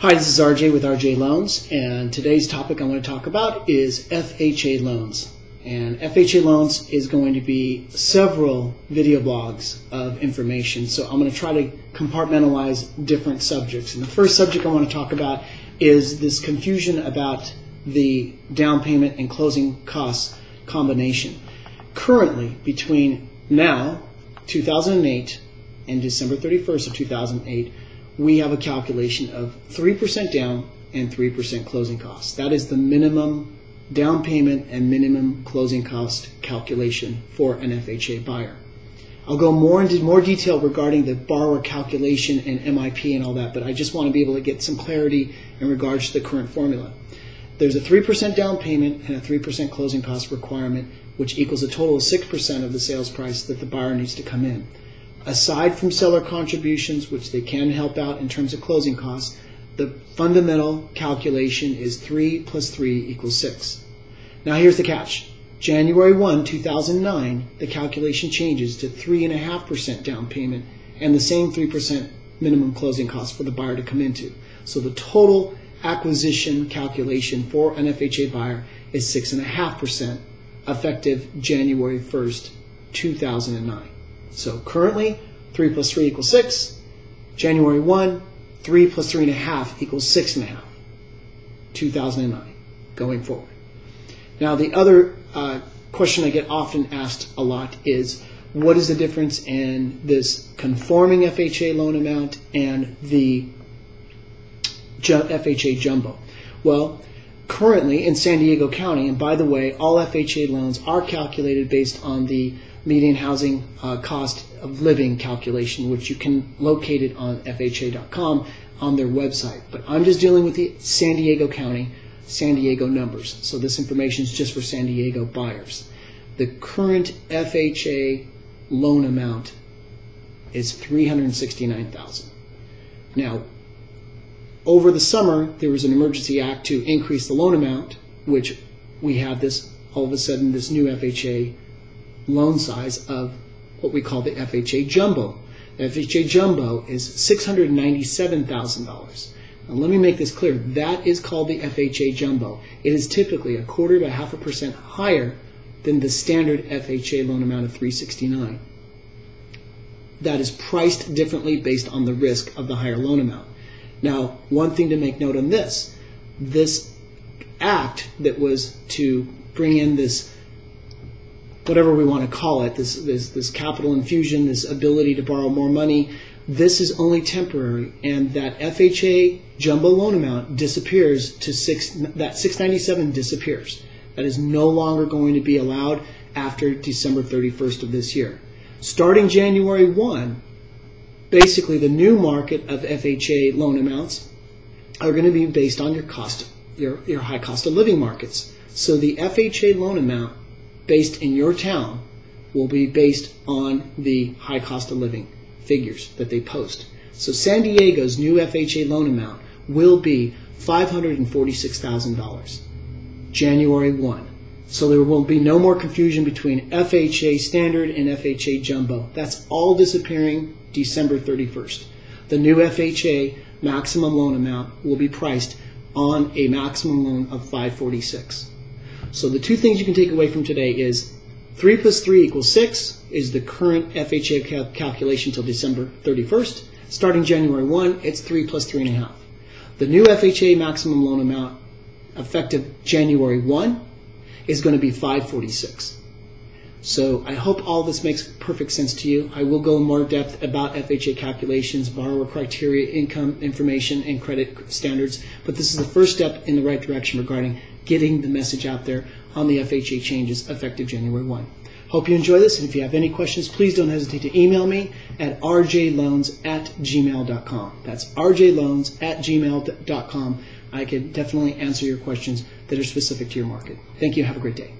Hi, this is RJ with RJ Loans, and today's topic I want to talk about is FHA loans. And FHA loans is going to be several video blogs of information, so I'm going to try to compartmentalize different subjects. And the first subject I want to talk about is this confusion about the down payment and closing costs combination. Currently, between now, 2008, and December 31st of 2008, we have a calculation of 3% down and 3% closing costs. That is the minimum down payment and minimum closing cost calculation for an FHA buyer. I'll go into more detail regarding the borrower calculation and MIP and all that, but I just want to be able to get some clarity in regards to the current formula. There's a 3% down payment and a 3% closing cost requirement, which equals a total of 6% of the sales price that the buyer needs to come in. Aside from seller contributions, which they can help out in terms of closing costs, the fundamental calculation is 3 plus 3 equals 6. Now here's the catch. January 1, 2009, the calculation changes to 3.5% down payment and the same 3% minimum closing cost for the buyer to come into. So the total acquisition calculation for an FHA buyer is 6.5% effective January 1st, 2009. So currently, 3 plus 3 equals 6. January 1, 3 plus 3.5 equals 6.5. 2009, going forward. Now the other question I get often asked a lot is, what is the difference in this conforming FHA loan amount and the FHA jumbo? Well, currently in San Diego County, and by the way, all FHA loans are calculated based on the median housing cost of living calculation, which you can locate it on FHA.com on their website. But I'm just dealing with the San Diego County, San Diego numbers. So this information is just for San Diego buyers. The current FHA loan amount is $369,000. Now, over the summer, there was an emergency act to increase the loan amount, which we have this, all of a sudden, this new FHA loan size of what we call the FHA jumbo. The FHA jumbo is $697,000. Now let me make this clear. That is called the FHA jumbo. It is typically 1/4 to 0.5% higher than the standard FHA loan amount of $369,000. That is priced differently based on the risk of the higher loan amount. Now, one thing to make note on this act that was to bring in this, whatever we want to call it, this capital infusion, this ability to borrow more money, this is only temporary, and that FHA jumbo loan amount disappears to that $697,000 disappears. That is no longer going to be allowed after December 31st of this year. Starting January 1, basically the new market of FHA loan amounts are going to be based on your cost, your high cost of living markets. So the FHA loan amount based in your town will be based on the high cost of living figures that they post. So San Diego's new FHA loan amount will be $546,000, January 1. So there will be no more confusion between FHA standard and FHA jumbo. That's all disappearing December 31st. The new FHA maximum loan amount will be priced on a maximum loan of $546,000. So the two things you can take away from today is 3 plus 3 equals 6 is the current FHA calculation till December 31st. Starting January 1, it's 3 plus 3.5. The new FHA maximum loan amount effective January 1 is going to be $546,000. So I hope all this makes perfect sense to you. I will go in more depth about FHA calculations, borrower criteria, income information, and credit standards. But this is the first step in the right direction regarding getting the message out there on the FHA changes effective January 1. Hope you enjoy this, and if you have any questions, please don't hesitate to email me at rjloans@gmail.com. That's rjloans@gmail.com. I can definitely answer your questions that are specific to your market. Thank you. Have a great day.